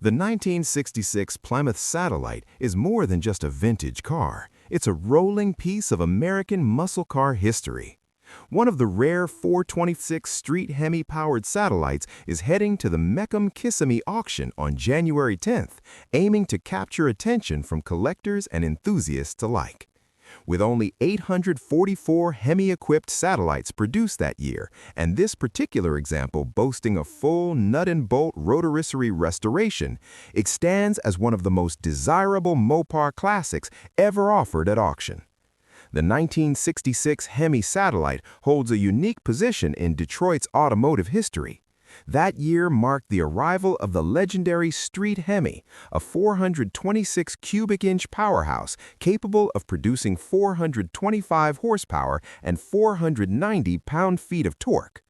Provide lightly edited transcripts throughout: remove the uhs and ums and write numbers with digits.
The 1966 Plymouth Satellite is more than just a vintage car. It's a rolling piece of American muscle car history. One of the rare 426 Street Hemi-powered satellites is heading to the Mecum Kissimmee auction on January 10th, aiming to capture attention from collectors and enthusiasts alike. With only 844 Hemi-equipped satellites produced that year, and this particular example boasting a full nut-and-bolt rotisserie restoration, it stands as one of the most desirable Mopar classics ever offered at auction. The 1966 Hemi Satellite holds a unique position in Detroit's automotive history. That year marked the arrival of the legendary Street Hemi, a 426 cubic inch powerhouse capable of producing 425 horsepower and 490 pound-feet of torque.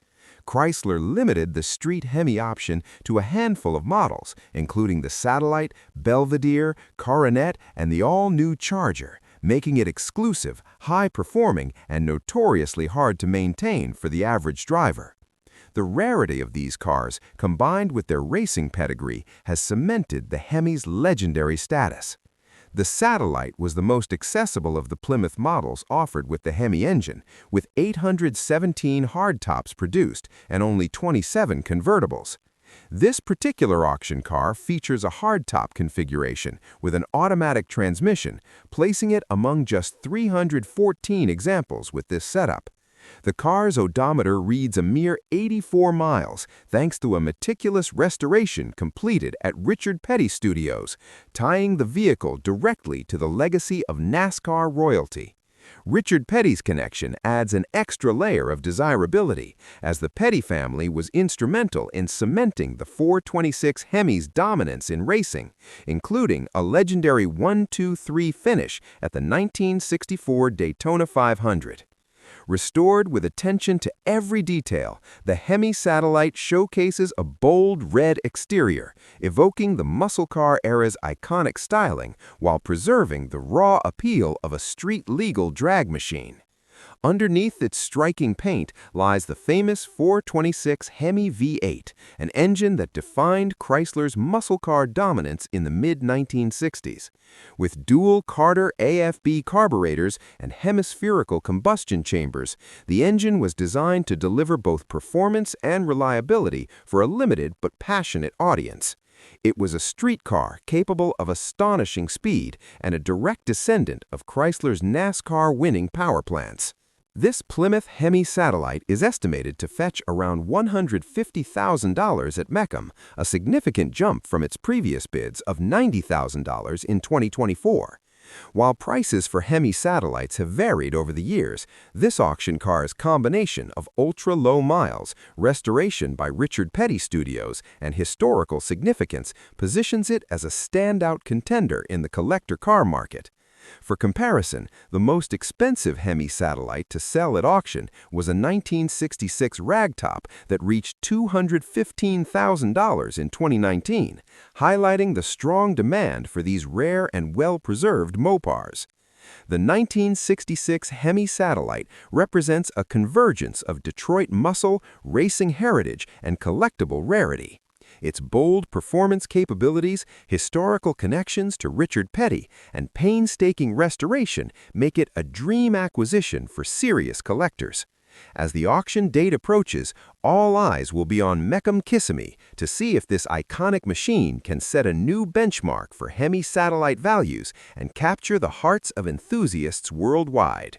Chrysler limited the Street Hemi option to a handful of models, including the Satellite, Belvedere, Coronet, and the all-new Charger, making it exclusive, high-performing, and notoriously hard to maintain for the average driver. The rarity of these cars, combined with their racing pedigree, has cemented the Hemi's legendary status. The Satellite was the most accessible of the Plymouth models offered with the Hemi engine, with 817 hardtops produced and only 27 convertibles. This particular auction car features a hardtop configuration with an automatic transmission, placing it among just 314 examples with this setup. The car's odometer reads a mere 84 miles thanks to a meticulous restoration completed at Richard Petty Studios, tying the vehicle directly to the legacy of NASCAR royalty. Richard Petty's connection adds an extra layer of desirability, as the Petty family was instrumental in cementing the 426 Hemi's dominance in racing, including a legendary 1-2-3 finish at the 1964 Daytona 500. Restored with attention to every detail, the Hemi Satellite showcases a bold red exterior, evoking the muscle car era's iconic styling while preserving the raw appeal of a street-legal drag machine. Underneath its striking paint lies the famous 426 Hemi V8, an engine that defined Chrysler's muscle car dominance in the mid-1960s. With dual Carter AFB carburetors and hemispherical combustion chambers, the engine was designed to deliver both performance and reliability for a limited but passionate audience. It was a street car capable of astonishing speed and a direct descendant of Chrysler's NASCAR-winning power plants. This Plymouth Hemi Satellite is estimated to fetch around $150,000 at Mecum, a significant jump from its previous bids of $90,000 in 2024. While prices for Hemi satellites have varied over the years, this auction car's combination of ultra-low miles, restoration by Richard Petty Studios, and historical significance positions it as a standout contender in the collector car market. For comparison, the most expensive Hemi Satellite to sell at auction was a 1966 ragtop that reached $215,000 in 2019, highlighting the strong demand for these rare and well-preserved Mopars. The 1966 Hemi Satellite represents a convergence of Detroit muscle, racing heritage, and collectible rarity. Its bold performance capabilities, historical connections to Richard Petty, and painstaking restoration make it a dream acquisition for serious collectors. As the auction date approaches, all eyes will be on Mecum Kissimmee to see if this iconic machine can set a new benchmark for Hemi Satellite values and capture the hearts of enthusiasts worldwide.